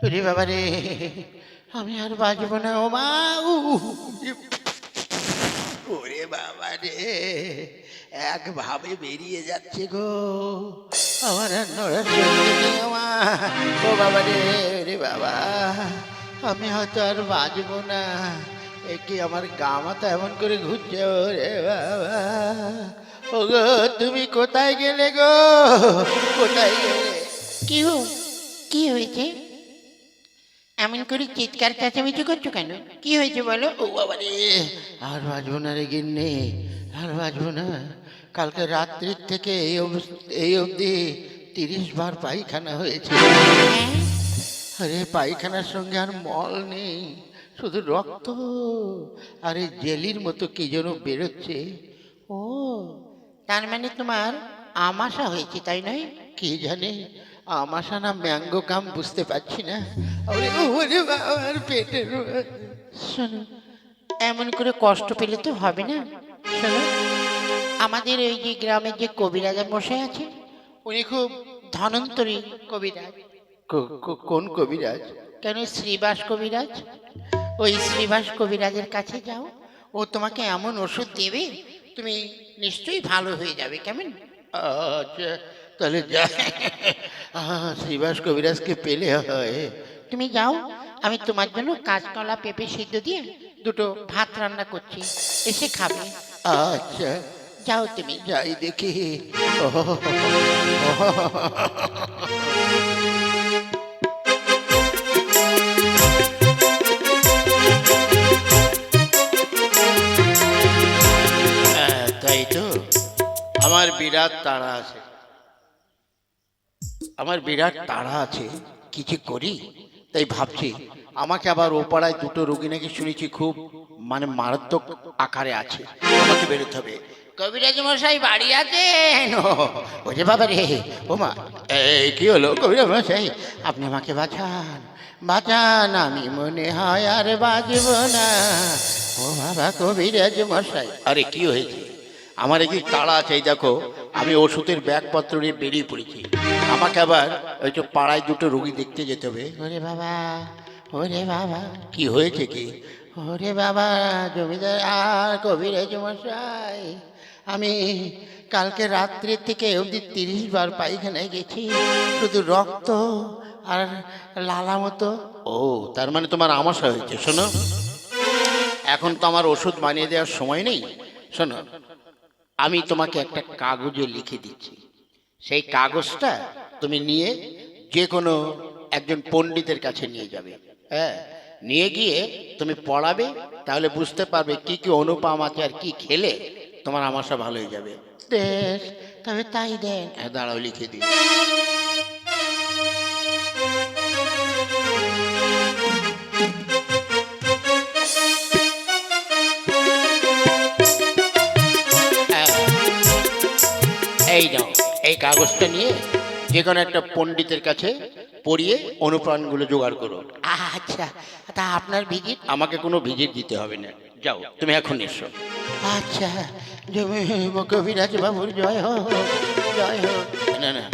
ওরে বাবা রে, আমি আর বাঁচবো না ও মা। ওরে বাবা রে, একভাবে বেরিয়ে যাচ্ছে গো, আমার আর নড়ার শক্তি নেই ও মা। ও বাবা রে, রে বাবা, আমি হয়তো আর বাঁচবো না। একে আমার গা মাথা এমন করে ঘুরছে। ওরে বাবা, ও গো তুমি কোথায় গেলে গো, কোথায় গেলে? কি হো, কি হয়েছে? এমন করে চিৎকার চেঁচামেচি করছো কেন? কি হয়েছে বলো? ও বাবা রে, আর বাঁচবো না রে গিন্নি, আর বাঁচবো না। কালকে রাত্রির থেকে এই অবধি 30 বার পায়খানা হয়েছে। হ্যাঁ? আরে পায়খানার সঙ্গে আর মল নেই, শুধু রক্ত আর এই জেলির মতো কি যেন বেরোচ্ছে। ও, তার মানে তোমার আমাশা হয়েছে, তাই নয়? কি জানি আমাশা না ম্যাঙ্গো কাম বুঝতে পারছি না। ওরে ওরে বাবার পেটের শোনো, এমন করে কষ্ট পেলে তো হবে না। শোনো, আমাদের ওই যে গ্রামের যে কবিরাজা মশাই আছে, উনি খুব ধনন্তরী কবিরাজ। কোন কবিরাজ? কেন, শ্রীবাস কবিরাজ। ওই শ্রীবাস কবিরাজের কাছে যাও, ও তোমাকে এমন ওষুধ দেবে, তুমি নিশ্চয়ই ভালো হয়ে যাবে। কেমন? আচ্ছা, তাহলে যা, শ্রীবাস কবিরাজকে পেলে হয়। তুমি যাও, আমি তোমার জন্য কাঁচকলা পেঁপে সিদ্ধ দিয়ে দুটো ভাত রান্না করছি, এসে খাবে। আচ্ছা, যাও তুমি। যাই দেখি। তাই তো, আমার বিরাট তাড়া আছে, আমার বিরাট তাড়া আছে, কিছু করি। তাই ভাবছি আমাকে আবার ও পাড়ায় দুটো রোগী নাকি শুনেছি খুব মানে মারাত্মক আকারে আছে, আমাকে বেরোতে হবে। কবিরাজ মশাই বাড়ি আছেন? ওরে বাবা রে, ও মা, এই কি হলো কবিরাজ মশাই? আপনি আমাকে বাঁচান, বাঁচান, আমি মনে হয় আর বাঁচব না। ও বাবা কবিরাজ মশাই, আরে কি হয়েছে? আমার কি তাড়া আছে, এই দেখো আমি ওষুধের ব্যাগপত্র নিয়ে বেরিয়ে পড়েছি। আমাকে আবার ওই তো পাড়ায় দুটো রোগী দেখতে যেতে হবে। ওরে বাবা, ওরে বাবা, কি হয়েছে কি? ওরে বাবা জমিদার আর কবিরাজ মশাই, আমি কালকে রাত্রির থেকে অবধি 30 বার পায়খানায় গেছি, শুধু রক্ত আর লালা মতো। ও, তার মানে তোমার আমাশা হয়েছে। শোনো, এখন তো আমার ওষুধ বানিয়ে দেওয়ার সময় নেই। শোনো, আমি তোমাকে একটা কাগজে লিখে দিচ্ছি, সেই কাগজটা তুমি নিয়ে যে কোনো একজন পণ্ডিতের কাছে নিয়ে যাবে। হ্যাঁ, নিয়ে গিয়ে তুমি পড়াবে, তাহলে বুঝতে পারবে কি কি অনুপাম আছে আর কি খেলে তোমার আমাশা ভালো হয়ে যাবে। বেশ, তবে তাই দেন। হ্যাঁ, দাঁড়াও লিখে দিই। হ্যাঁ, এই নাও, এই কাগজটা নিয়ে যে কোনো একটা পণ্ডিতের কাছে পড়িয়ে অনুপ্রাণগুলো জোগাড় করো। আচ্ছা, তা আপনার ভিজিট? আমাকে কোনো ভিজিট দিতে হবে না, যাও তুমি এখন এসো। আচ্ছা, জমি কবিরাজ বাবুর জয় হোক, জয় হোক। না না,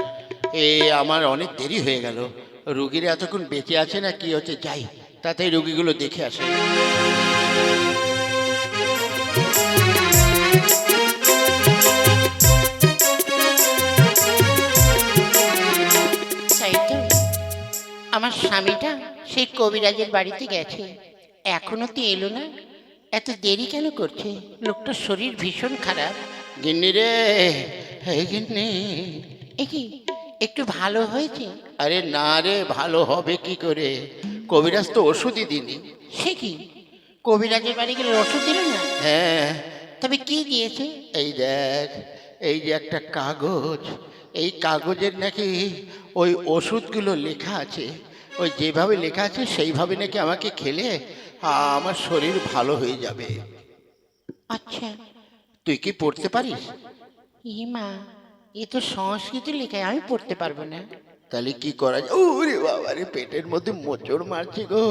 এ আমার অনেক দেরি হয়ে গেল, রুগীরা এতক্ষণ বেঁচে আছে না কি হচ্ছে, যাই তাতে রুগীগুলো দেখে আসে। তাই তো, আমার স্বামীটা সেই কবিরাজের বাড়িতে গেছে, এখনো তো এলো না। এত দেরি কেন করছে? লোকটার শরীর ভীষণ খারাপ। গিন্নি রে, এই গিন্নি। এ কি, একটু ভালো হয়েছে? আরে না রে, ভালো হবে কি করে, কবিরাজ তো ওষুধই দিনি। সে কি, কবিরাজের বাড়ি গেলে ওষুধ দিল না? হ্যাঁ, তবে কি দিয়েছে? এই দেখ, এই যে একটা কাগজ, এই কাগজের নাকি ওই ওষুধগুলো লেখা আছে, ওই যেভাবে লেখা আছে সেইভাবে নাকি আমাকে খেলে আমার শরীর ভালো হয়ে যাবে। আচ্ছা, তুই কি পড়তে পারিস? মা, এ তো সংস্কৃত লেখায়, আমি পড়তে পারবো না। তাহলে কি করা যায়? ওরে বাবা রে, পেটের মধ্যে মোচড় মারছে গো,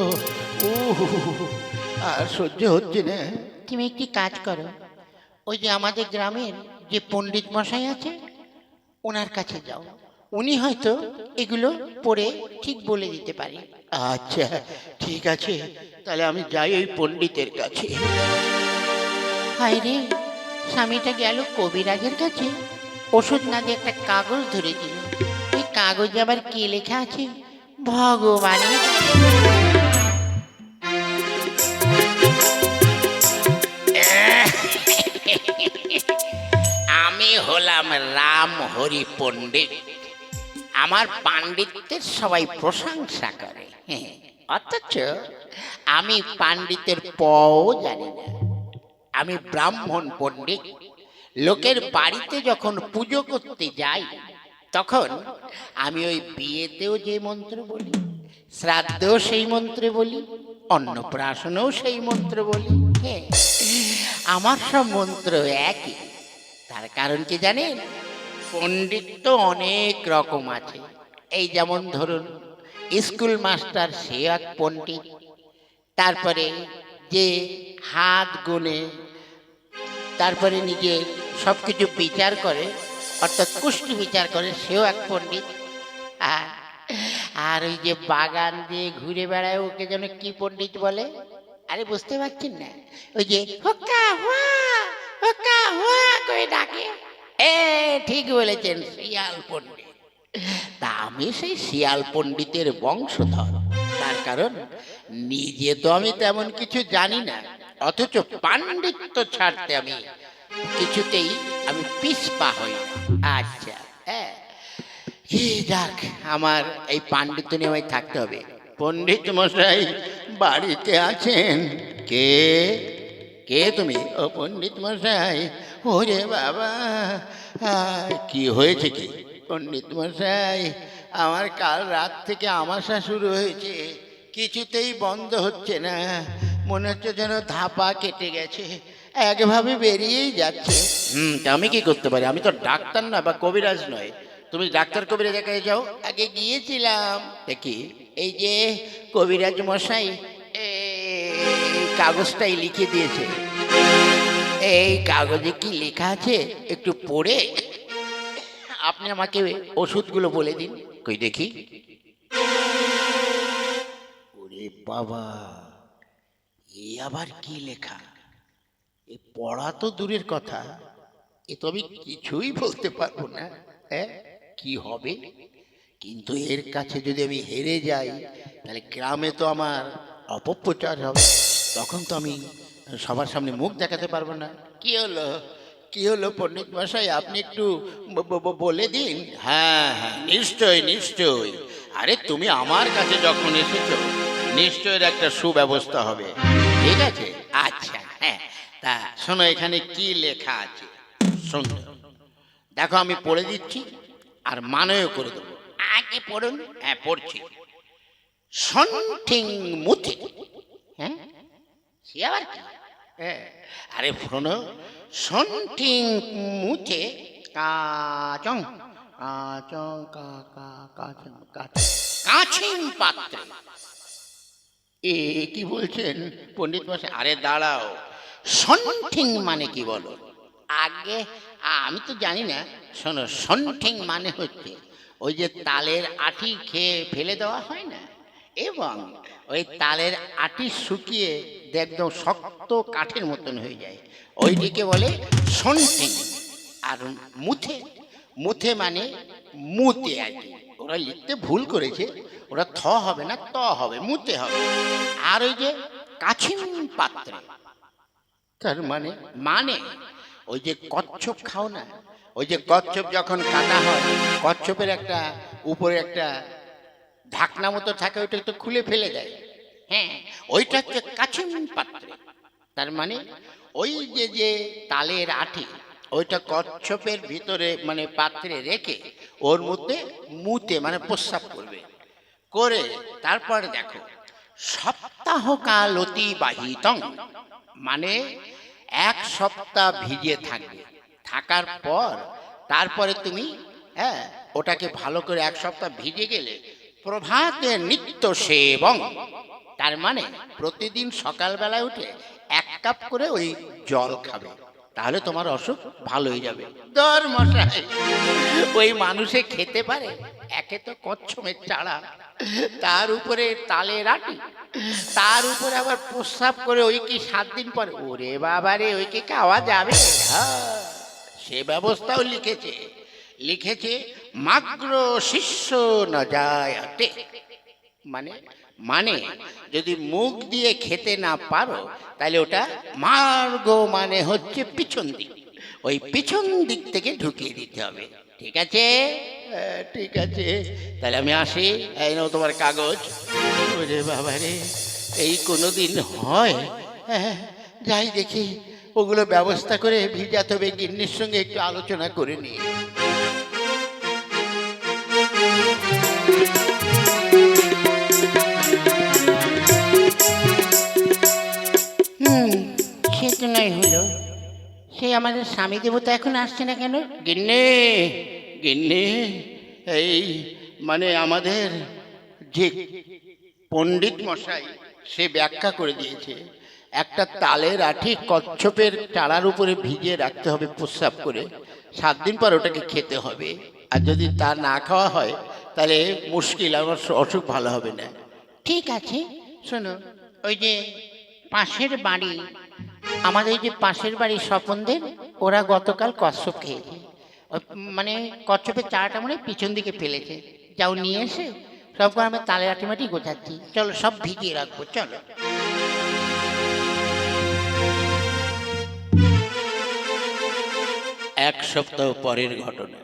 ও আর সহ্য হচ্ছে না। তুমি একটি কাজ করো, ওই যে আমাদের গ্রামের যে পণ্ডিত মশাই আছে, ওনার কাছে যাও, উনি হয়তো এগুলো পড়ে ঠিক বলে দিতে পারে। আচ্ছা, ঠিক আছে, তাহলে আমি যাই ওই পণ্ডিতের কাছে। হায় রে, স্বামীটা গেল কবিরাজের কাছে, ওষুধ না দিয়ে একটা কাগজ ধরে দিল। এই কাগজে আবার কি লেখা আছে ভগবানই জানে। আমি হলাম রাম হরি পণ্ডিত। আমার পাণ্ডিত্যের সবাই প্রশংসা করে, অথচ আমি পাণ্ডিতের পও জানি না। আমি ব্রাহ্মণ পণ্ডিত। লোকের বাড়িতে যখন পুজো করতে যাই, তখন আমি ওই বিয়েতেও যে মন্ত্র বলি, শ্রাদ্ধেও সেই মন্ত্রে বলি, অন্নপ্রাশনেও সেই মন্ত্র বলি। হ্যাঁ, আমার সব মন্ত্র একই। তার কারণ কি জানেন? পণ্ডিত তো অনেক রকম আছে। এই যেমন ধরুন, স্কুল মাস্টার সে এক পণ্ডিত। তারপরে যে হাত গুনে তারপরে নিজে সব কিছু বিচার করে, অর্থাৎ কুষ্টি বিচার করে, সেও এক পণ্ডিত। আর আর ওই যে বাগান দিয়ে ঘুরে বেড়ায়, ওকে যেন কি পণ্ডিত বলে? আরে বুঝতে পারছেন না? ওই যে হুক্কা হুয়া হুক্কা হুয়া করে ডাকে। ঠিক বলেছেন, শিয়াল পণ্ডিত। তা আমি সেই শিয়াল পণ্ডিতের বংশধর। তার কারণ নিজে তো আমি তেমন কিছু জানি না, অথচ পাণ্ডিত্য ছাড়তে আমি কিছুতেই আমি পিছপা হই না। আচ্ছা, হ্যাঁ, কি যাক, আমার এই পাণ্ডিত্য নিয়ে আমায় থাকতে হবে। পণ্ডিত মশাই বাড়িতে আছেন? কে? কে তুমি? ও পণ্ডিত মশাই। ওরে বাবা, কি হয়েছে কি? পণ্ডিত মশাই, আমার কাল রাত থেকে আমাশা শুরু হয়েছে, কিছুতেই বন্ধ হচ্ছে না। মনে হচ্ছে যেন ধাপা কেটে গেছে, একভাবে বেরিয়েই যাচ্ছে। তা আমি কি করতে পারি? আমি তো ডাক্তার না বা কবিরাজ নয়। তুমি ডাক্তার কবিরাজ দেখায় যাও। আগে গিয়েছিলাম, দেখি এই যে কবিরাজ মশাই এই কাগজটাই লিখে দিয়েছে। এই কাগজে কি লেখা আছে একটু পড়ে আপনি আমাকে ওষুধগুলো বলে দিন। কই দেখি। ওরে বাবা, এ আবার কি লেখা? এ পড়া তো দূরের কথা, এ তো আমি কিছুই বলতে পারবো না। হ্যাঁ, কি হবে? কিন্তু এর কাছে যদি আমি হেরে যাই, তাহলে গ্রামে তো আমার অপপ্রচার হবে। তখন তো আমি সবার সামনে মুখ দেখাতে পারবো না। কি হলো, কি হলো পণ্ডিত মশাই, আপনি একটু বলে দিন। হ্যাঁ হ্যাঁ, নিশ্চয়ই নিশ্চয়ই। আরে তুমি আমার কাছে যখন এসেছো, নিশ্চয়ের একটা সুব্যবস্থা হবে। ঠিক আছে, আচ্ছা, হ্যাঁ। তা শোনো, এখানে কি লেখা আছে শোনো। দেখো, আমি পড়ে দিচ্ছি আর মানেও করে দেবো। আগে পড়ুন। হ্যাঁ, পড়ছি। সন্ঠিং মুথে। হ্যাঁ, সে আবার কি? হ্যাঁ, আরে শোনো, সন্ঠিং মুথে কাচং কাচং কাচং কাছিং পাত্রে। এ কি বলছেন পণ্ডিত মশাই? আরে দাঁড়াও, সন্ঠিং মানে কি বলো? আগে আমি তো জানি না। শোনো, সন্ঠিং মানে হচ্ছে ওই যে তালের আটি খেয়ে ফেলে দেওয়া হয় না, এবং ওই তালের আটি শুকিয়ে একদম শক্ত কাঠের মতন হয়ে যায়, ওইটিকে বলে সন্ঠিং। আর মুথে, মুথে মানে মুতে আর কি। ওরা লিখতে ভুল করেছে, ওরা থ হবে না, ত হবে, মুতে হবে। আর ওই যে কাছিম পাত্রে, তার মানে মানে ওই যে কচ্ছপ খাও না, ওই যে কচ্ছপ যখন কাটা হয়, কচ্ছপের একটা উপরে একটা ঢাকনা মতো থাকে, ওইটা তো খুলে ফেলে দেয়। হ্যাঁ, ওইটা হচ্ছে কাছিম পাত্রে। তার মানে ওই যে যে তালের আঠি, ওইটা কচ্ছপের ভিতরে মানে পাত্রে রেখে ওর মধ্যে মুতে মানে প্রস্রাব করবে, করে তারপরে দেখো সপ্তাহকাল অতিবাহিতং, মানে এক সপ্তাহ ভিজে থাকবে। থাকার পর তারপরে তুমি, হ্যাঁ, ওটাকে ভালো করে এক সপ্তাহ ভিজে গেলে প্রভাতে নিত্য সেবং, তার মানে প্রতিদিন সকালবেলায় উঠে 1 কাপ করে ওই জল খাবে। তাহলে তোমার অসুখ ভালো হয়ে যাবে। ধর মশাই, ওই মানুষে খেতে পারে? একে তো কচ্ছপের চাড়া, তার উপরে তালের আটি, তার উপরে আবার প্রস্রাব করে ওই কি 7 দিন পরে, ওরে বাবারে, ওই কি খাওয়া যাবে? হ্যাঁ, সে ব্যবস্থাও লিখেছে, লিখেছে মাগ্র শিষ্য না যায় আটে। মানে মানে যদি মুখ দিয়ে খেতে না পারো তাহলে ওটা মার্গ, মানে হচ্ছে পিছন দিক, ওই পিছন দিক থেকে ঢুকিয়ে দিতে হবে। ঠিক আছে? ঠিক আছে, তাহলে আমি আসি। এই নাও তোমার কাগজ। ওরে বাবা রে, এই কোনোদিন হয়? যাই দেখি, ওগুলো ব্যবস্থা করে ভিজাতে হবে। গিন্নির সঙ্গে একটু আলোচনা করে নিই। সে তো নয় হলো, সে আমাদের স্বামী দেবতা এখন আসছে না কেন? গিন্নি, গিন্নি, এই মানে আমাদের যে পণ্ডিত মশাই, সে ব্যাখ্যা করে দিয়েছে একটা তালের আঠি কচ্ছপের চারার উপরে ভিজিয়ে রাখতে হবে প্রস্রাব করে, 7 দিন পর ওটাকে খেতে হবে। আর যদি তা না খাওয়া হয় তাহলে মুশকিল, আমার অসুখ ভালো হবে না। ঠিক আছে, শোনো, ওই যে পাশের বাড়ি, আমাদের যে পাশের বাড়ি স্বপনদের, ওরা গতকাল কচ্ছপ খেয়েছে। মানে কচ্ছপের চারাটা মনে হয় পিছন দিকে ফেলেছে। যাও নিয়ে এসে সব করে আমি তালের আটিমাটি গোছাচ্ছি। চলো, সব ভিজিয়ে রাখবো, চলো। এক সপ্তাহ পরের ঘটনা।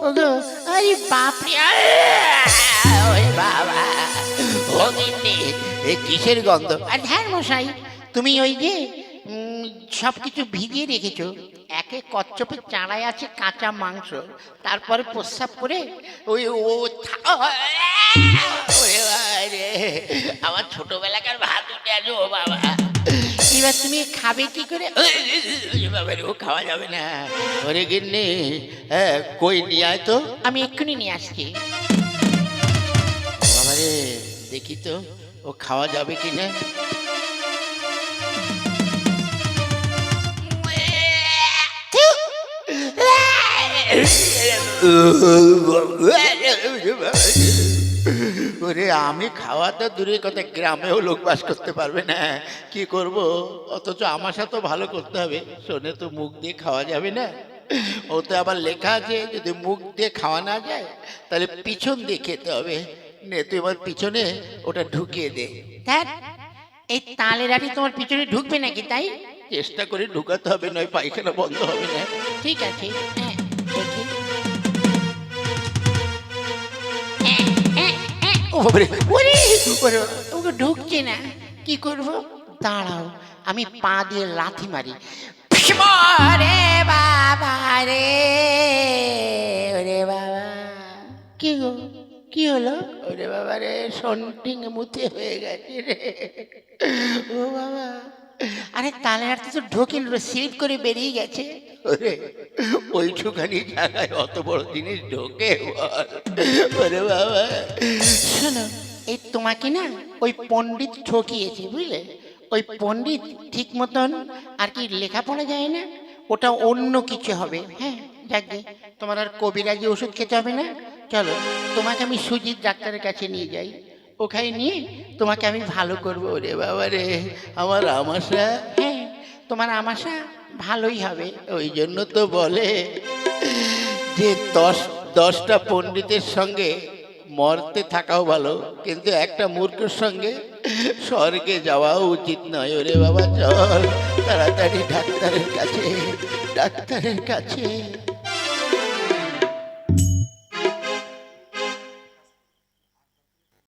ওগো, আরে বাপরে, ওরে বাবা, ও গিন্নি, এ কিসের গন্ধ? আর ধ্যান মশাই, তুমি ওই যে সব কিছু ভিজিয়ে রেখেছো। একে কচ্ছপের চাড়ায় আছে কাঁচা মাংস, তারপরে প্রস্রাব করে ওই ওরে বাবা রে, আমার ছোটবেলাকার ভাত উঠে আসো বাবা। এবার তুমি খাবে কি করে? বাবা রে, ও খাওয়া যাবে না। ওরে গিন্নি, হ্যাঁ, কই নিয়ে আয় তো। আমি এক্ষুনি নিয়ে আসছি। বাবা রে, দেখি তো ও খাওয়া যাবে কি না। ওরে, আমি খাওয়া তো দূরের কথা, গ্রামেও লোক বাস করতে পারবে না। কি করব? অথচ আমার সাথে ভালো করতে হবে। শোনে তো মুখ দিয়ে খাওয়া যাবে না। ওতে আবার লেখা আছে যদি মুখ দিয়ে খাওয়া না যায় তাহলে পিছন দিয়ে খেতে হবে। নে তুই এবার পিছনে ওটা ঢুকিয়ে দে। ধ্যাৎ, এই তালের আটি তোমার পিছনে ঢুকবে নাকি? তাই চেষ্টা করে ঢুকাতে হবে, নয় পায়খানা বন্ধ হবে না। ঠিক আছে, হ্যাঁ, দেখি। ও বাবারে, ওরে ওরে, ওকে ঢুকছে না, কি করব? দাঁড়াও, আমি পা দিয়ে লাথি মারি। রে বাবা রে, ওরে বাবা, কি গো, কি হলো? ওরে বাবা রে, সন্টিং মুতে হয়ে গেছে রে। ও বাবা, আরে তালের আটি তো ঢোকেন, স্লিপ করে বেরিয়ে গেছে। ওরে, ওইটুখানি জায়গায় অত বড় জিনিস ঢোকে বল? ওরে বাবা, শোনো, এই তোমাকে না ওই পণ্ডিত ঠকিয়েছে, বুঝলে? ওই পণ্ডিত ঠিক মতন আর কি লেখাপড়া যায় না, ওটা অন্য কিছু হবে। হ্যাঁ, যাকে তোমার আর কবিরাজি ওষুধ খেতে হবে না। চলো, তোমাকে আমি সুজিত ডাক্তারের কাছে নিয়ে যাই, ওখানে নিয়ে তোমাকে আমি ভালো করবো। ওরে বাবা রে, আমার আমাশা। হ্যাঁ, তোমার আমাশা ভালোই হবে। ওই জন্য তো বলে যে 10টা পণ্ডিতের সঙ্গে মরতে থাকাও ভালো, কিন্তু একটা মূর্খের সঙ্গে স্বর্গে যাওয়াও উচিত নয়। ওরে বাবা, চল তাড়াতাড়ি ডাক্তারের কাছে, ডাক্তারের কাছে।